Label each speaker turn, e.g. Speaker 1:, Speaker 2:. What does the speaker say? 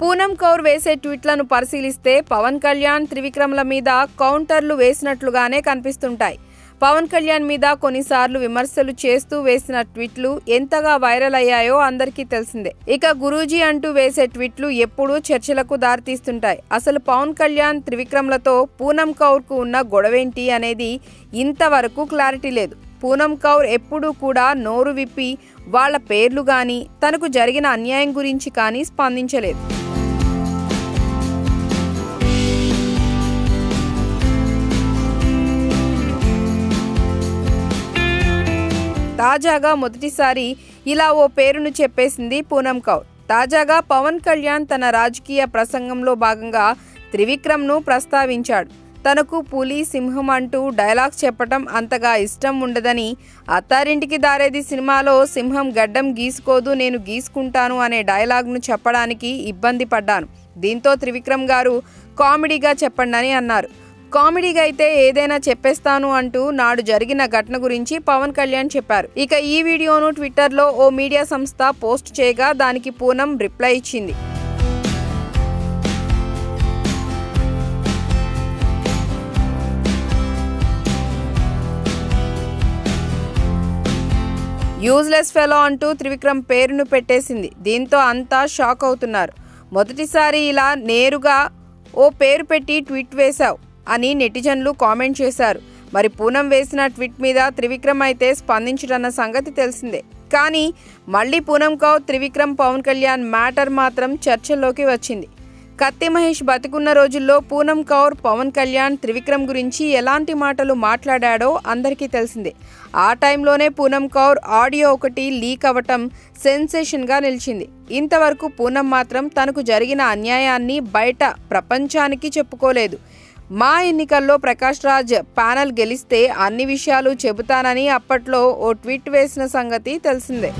Speaker 1: పూనం కౌర్ వేసే ట్వీట్లను పరిశీలిస్తే పవన్ కళ్యాణ్, త్రివిక్రమ్ల మీద కౌంటర్లు వేసినట్లుగానే కనిపిస్తుంటాయి. పవన్ కళ్యాణ్ మీద కొన్నిసార్లు విమర్శలు చేస్తూ వేసిన ట్వీట్లు ఎంతగా వైరల్ అయ్యాయో అందరికీ తెలిసిందే. ఇక గురూజీ అంటూ వేసే ట్వీట్లు ఎప్పుడూ చర్చలకు దారితీస్తుంటాయి. అసలు పవన్ కళ్యాణ్, త్రివిక్రమ్లతో పూనం కౌర్కు ఉన్న గొడవేంటి అనేది ఇంతవరకు క్లారిటీ లేదు. పూనం కౌర్ ఎప్పుడూ కూడా నోరు విప్పి వాళ్ల పేర్లు కానీ, తనకు జరిగిన అన్యాయం గురించి కానీ స్పందించలేదు. తాజాగా మొదటిసారి ఇలా ఓ పేరును చెప్పేసింది పూనం కౌర్. తాజాగా పవన్ కళ్యాణ్ తన రాజకీయ ప్రసంగంలో భాగంగా త్రివిక్రమ్ను ప్రస్తావించాడు. తనకు పులి, సింహం అంటూ డైలాగ్స్ చెప్పటం అంతగా ఇష్టం ఉండదని, అత్తారింటికి దారేది సినిమాలో సింహం గడ్డం గీసుకోదు, నేను గీసుకుంటాను అనే డైలాగ్ను చెప్పడానికి ఇబ్బంది పడ్డాను. దీంతో త్రివిక్రమ్ గారు కామెడీగా చెప్పండి అని అన్నారు. కామెడీగా అయితే ఏదైనా చెప్పేస్తాను అంటూ నాడు జరిగిన ఘటన గురించి పవన్ కళ్యాణ్ చెప్పారు. ఇక ఈ వీడియోను ట్విట్టర్లో ఓ మీడియా సంస్థ పోస్ట్ చేయగా దానికి పూనం రిప్లై ఇచ్చింది. యూజ్లెస్ ఫెలో అంటూ త్రివిక్రమ్ పేరును పెట్టేసింది. దీంతో అంతా షాక్ అవుతున్నారు. మొదటిసారి ఇలా నేరుగా ఓ పేరు పెట్టి ట్వీట్ వేశావు అని నెటిజన్లు కామెంట్ చేశారు. మరి పూనం వేసిన ట్వీట్ మీద త్రివిక్రమ్ అయితే స్పందించడన్న సంగతి తెలిసిందే. కానీ మళ్ళీ పూనం కౌర్, త్రివిక్రమ్, పవన్ కళ్యాణ్ మ్యాటర్ మాత్రం చర్చల్లోకి వచ్చింది. కత్తి మహేష్ బతికున్న రోజుల్లో పూనం కౌర్, పవన్ కళ్యాణ్, త్రివిక్రమ్ గురించి ఎలాంటి మాటలు మాట్లాడాడో అందరికీ తెలిసిందే. ఆ టైంలోనే పూనం కౌర్ ఆడియో ఒకటి లీక్ అవ్వటం సెన్సేషన్గా నిలిచింది. ఇంతవరకు పూనం మాత్రం తనకు జరిగిన అన్యాయాన్ని బయట ప్రపంచానికి చెప్పుకోలేదు. మా ఎన్నికల్లో ప్రకాష్ రాజ్ ప్యానెల్ గెలిస్తే అన్ని విషయాలు చెబుతానని అప్పట్లో ఓ ట్వీట్ వేసిన సంగతి తెలిసిందే.